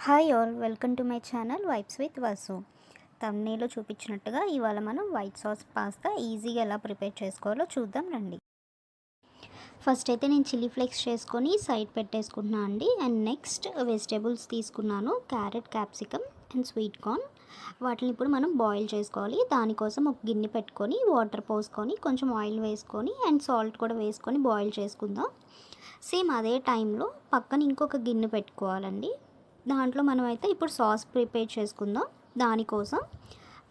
Hi all, welcome to my channel vibes with Vasu. తమ్నేలో చూపించినట్టుగా ఇవాళ మనం వైట్ సాస్ పాస్తా ఈజీగా ఎలా ప్రిపేర్ చేసుకోవాలో చూద్దాం రండి. ఫస్ట్ అయితే నేను చిల్లీ ఫ్లేక్స్ చేసుకొని సైడ్ పెట్టేసుకుంటున్నాను అండి. అండ్ నెక్స్ట్ వెజిటేబుల్స్ తీసుకున్నాను, carrot, capsicum and sweet corn. వాటిని ఇప్పుడు మనం బాయిల్ చేసుకోవాలి. దానికోసం ఒక గిన్నె పెట్టుకొని వాటర్ పోసుకొని కొంచెం ఆయిల్ వేసుకొని అండ్ సాల్ట్ కూడా వేసుకొని బాయిల్ చేసుకుందాం. సేమ్ అదే టైంలో పక్కన ఇంకొక గిన్నె పెట్టుకోవాలండి. దాంట్లో మనమైతే ఇప్పుడు సాస్ ప్రిపేర్ చేసుకుందాం. దానికోసం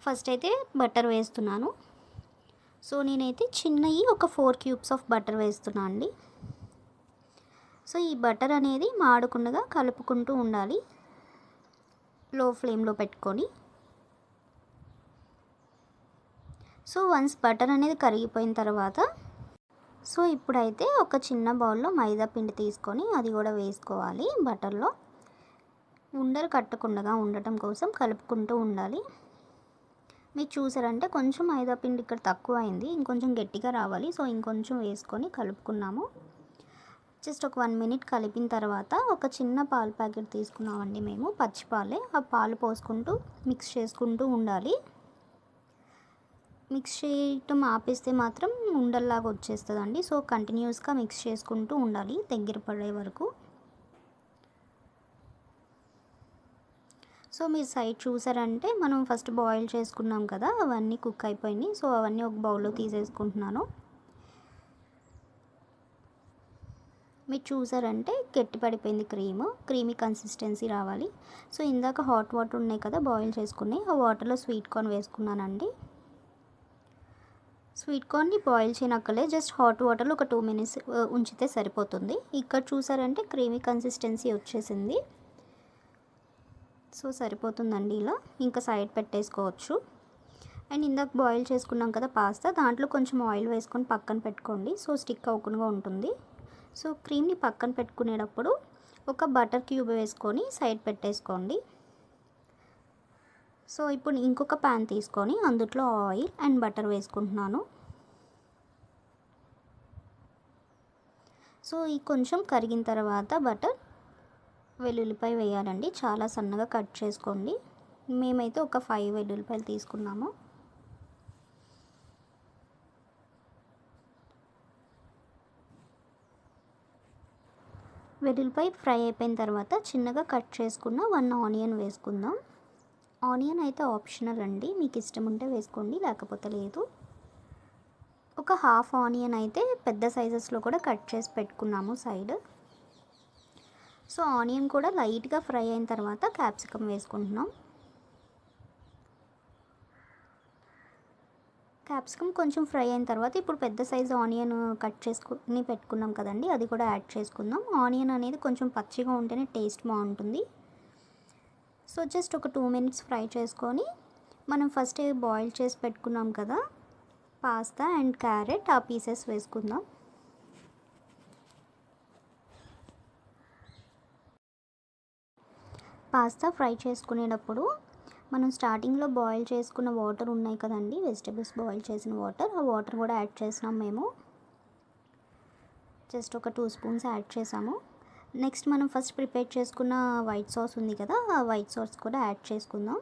ఫస్ట్ అయితే బటర్ వేస్తున్నాను. సో నేనైతే చిన్నవి ఒక 4 క్యూబ్స్ ఆఫ్ బటర్ వేస్తున్నాను అండి. సో ఈ బటర్ అనేది మాడకుండా కలుపుకుంటూ ఉండాలి, లో ఫ్లేమ్లో పెట్టుకొని. సో వన్స్ బటర్ అనేది కరిగిపోయిన తర్వాత సో ఇప్పుడైతే ఒక చిన్న బౌల్లో మైదా పిండి తీసుకొని అది కూడా వేసుకోవాలి. బటర్లో ఉండలు కట్టకుండా ఉండటం కోసం కలుపుకుంటూ ఉండాలి. మీరు చూసారంటే కొంచెం మైదా పిండి ఇక్కడ తక్కువ అయింది, ఇంకొంచెం గట్టిగా రావాలి. సో ఇంకొంచెం వేసుకొని కలుపుకున్నాము. జస్ట్ ఒక 1 మినిట్ కలిపిన తర్వాత ఒక చిన్న పాల ప్యాకెట్ తీసుకున్నామండి మేము, పచ్చి పాలే. ఆ పాలు పోసుకుంటూ మిక్స్ చేసుకుంటూ ఉండాలి. మిక్స్ చేయటం ఆపేస్తే మాత్రం ఉండల్లాగా వచ్చేస్తుందండి. సో కంటిన్యూస్గా మిక్స్ చేసుకుంటూ ఉండాలి దగ్గర పడే వరకు. సో మీరు సైడ్ చూసారంటే మనం ఫస్ట్ బాయిల్ చేసుకున్నాం కదా, అవన్నీ కుక్ అయిపోయినాయి. సో అవన్నీ ఒక బౌల్లో తీసేసుకుంటున్నాను. మీరు చూసారంటే గట్టి పడిపోయింది, క్రీమీ కన్సిస్టెన్సీ రావాలి. సో ఇందాక హాట్ వాటర్ ఉన్నాయి కదా బాయిల్ చేసుకుని, ఆ వాటర్లో స్వీట్ కార్న్ వేసుకున్నానండి. స్వీట్ కార్న్ని బాయిల్ చేయనక్కలే, జస్ట్ హాట్ వాటర్లో ఒక 2 మినిట్స్ ఉంచితే సరిపోతుంది. ఇక్కడ చూసారంటే క్రీమీ కన్సిస్టెన్సీ వచ్చేసింది. సో సరిపోతుందండి ఇలా, ఇంకా సైడ్ పెట్టేసుకోవచ్చు. అండ్ ఇందాక బాయిల్ చేసుకున్నాం కదా పాస్తా, దాంట్లో కొంచెం ఆయిల్ వేసుకొని పక్కన పెట్టుకోండి. సో స్టిక్ అవ్వకుండా ఉంటుంది. సో క్రీమ్ని పక్కన పెట్టుకునేటప్పుడు ఒక బటర్ క్యూబ్ వేసుకొని సైడ్ పెట్టేసుకోండి. సో ఇప్పుడు ఇంకొక ప్యాన్ తీసుకొని అందులో ఆయిల్ అండ్ బటర్ వేసుకుంటున్నాను. సో ఈ కొంచెం కరిగిన తర్వాత బటర్, వెల్లుల్లిపాయ వేయాలండి. చాలా సన్నగా కట్ చేసుకోండి. మేమైతే ఒక 5 వెల్లుల్లిపాయలు తీసుకున్నాము. వెల్లుల్లిపాయ ఫ్రై అయిపోయిన తర్వాత చిన్నగా కట్ చేసుకున్న 1 ఆనియన్ వేసుకుందాం. ఆనియన్ అయితే ఆప్షనల్ అండి, మీకు ఇష్టం ఉంటే వేసుకోండి, లేకపోతే లేదు. ఒక హాఫ్ ఆనియన్ అయితే పెద్ద సైజెస్లో కూడా కట్ చేసి పెట్టుకున్నాము సైడ్. సో ఆనియన్ కూడా లైట్గా ఫ్రై అయిన తర్వాత క్యాప్సికమ్ వేసుకుంటున్నాం. క్యాప్సికమ్ కొంచెం ఫ్రై అయిన తర్వాత ఇప్పుడు పెద్ద సైజు ఆనియన్ కట్ చేసుకుని పెట్టుకున్నాం కదండి, అది కూడా యాడ్ చేసుకుందాం. ఆనియన్ అనేది కొంచెం పచ్చిగా ఉంటేనే టేస్ట్ బాగుంటుంది. సో జస్ట్ ఒక 2 మినిట్స్ ఫ్రై చేసుకొని మనం ఫస్ట్ బాయిల్ చేసి పెట్టుకున్నాం కదా పాస్తా అండ్ క్యారెట్, ఆ పీసెస్ వేసుకుందాం. పాస్తా ఫ్రై చేసుకునేటప్పుడు మనం స్టార్టింగ్లో బాయిల్ చేసుకున్న వాటర్ ఉన్నాయి కదండి, వెజిటేబుల్స్ బాయిల్ చేసిన వాటర్, ఆ వాటర్ కూడా యాడ్ చేసినాం మేము. జస్ట్ ఒక 2 స్పూన్స్ యాడ్ చేసాము. నెక్స్ట్ మనం ఫస్ట్ ప్రిపేర్ చేసుకున్న వైట్ సాస్ ఉంది కదా, ఆ వైట్ సాస్ కూడా యాడ్ చేసుకుందాం.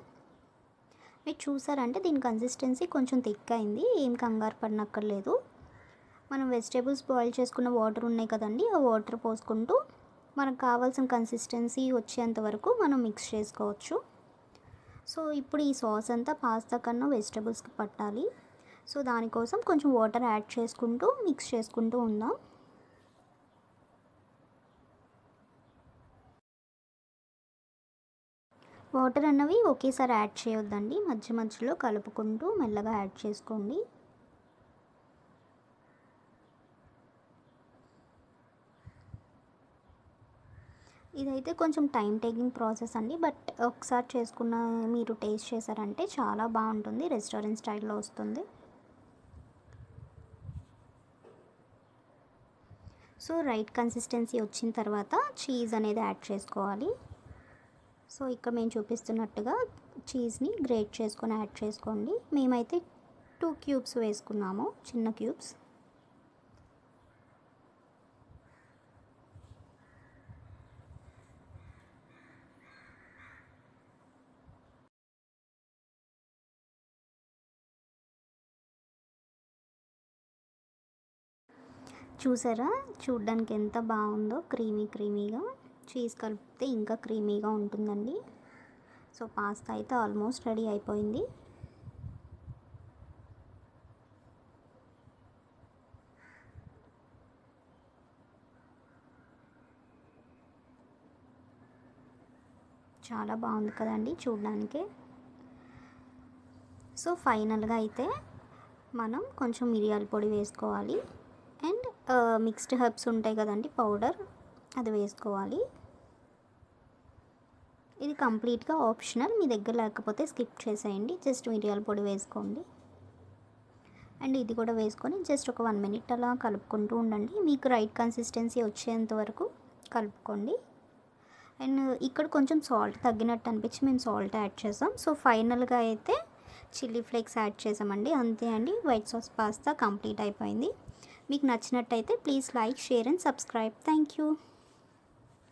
మీరు చూసారంటే దీని కన్సిస్టెన్సీ కొంచెం థిక్ అయింది, ఏం కంగారు పడనక్కర్లేదు. మనం వెజిటేబుల్స్ బాయిల్ చేసుకున్న వాటర్ ఉన్నాయి కదండి, ఆ వాటర్ పోసుకుంటూ మనకు కావాల్సిన కన్సిస్టెన్సీ వచ్చేంత వరకు మనం మిక్స్ చేసుకోవచ్చు. సో ఇప్పుడు ఈ సాస్ అంతా పాస్తా కన్నా వెజిటేబుల్స్కి పట్టాలి. సో దానికోసం కొంచెం వాటర్ యాడ్ చేసుకుంటూ మిక్స్ చేసుకుంటూ ఉందాం. వాటర్ అన్నవి ఒకేసారి యాడ్ చేయొద్దండి, మధ్య మధ్యలో కలుపుకుంటూ మెల్లగా యాడ్ చేసుకోండి. ఇదైతే కొంచెం టైం టేకింగ్ ప్రాసెస్ అండి, బట్ ఒకసారి చేసుకున్న మీరు టేస్ట్ చేశారంటే చాలా బాగుంటుంది, రెస్టారెంట్ స్టైల్లో వస్తుంది. సో రైట్ కన్సిస్టెన్సీ వచ్చిన తర్వాత చీజ్ అనేది యాడ్ చేసుకోవాలి. సో ఇక్కడ మేము చూపిస్తున్నట్టుగా చీజ్ని గ్రేట్ చేసుకొని యాడ్ చేసుకోండి. మేమైతే 2 క్యూబ్స్ వేసుకున్నాము, చిన్న క్యూబ్స్. చూసారా, చూడ్డానికి ఎంత బాగుందో, క్రీమీగా. చీజ్ కలిపితే ఇంకా క్రీమీగా ఉంటుందండి. సో పాస్తా అయితే ఆల్మోస్ట్ రెడీ అయిపోయింది. చాలా బాగుంది కదండి చూడడానికి. సో ఫైనల్గా అయితే మనం కొంచెం మిరియాల పొడి వేసుకోవాలి అండ్ మిక్స్డ్ హెర్బ్స్ ఉంటాయి కదండి, పౌడర్, అది వేసుకోవాలి. ఇది కంప్లీట్గా ఆప్షనల్, మీ దగ్గర లేకపోతే స్కిప్ చేసేయండి. జస్ట్ మిరియాల పొడి వేసుకోండి. అండ్ ఇది కూడా వేసుకొని జస్ట్ ఒక 1 మినిట్ అలా కలుపుకుంటూ ఉండండి. మీకు రైట్ కన్సిస్టెన్సీ వచ్చేంత వరకు కలుపుకోండి. అండ్ ఇక్కడ కొంచెం సాల్ట్ తగ్గినట్టు అనిపించి మేము సాల్ట్ యాడ్ చేసాం. సో ఫైనల్గా అయితే చిల్లీ ఫ్లేక్స్ యాడ్ చేసామండి. అంతే అండి, వైట్ సాస్ పాస్తా కంప్లీట్ అయిపోయింది. మీకు నచ్చినట్టయితే please like, share and subscribe. Thank you.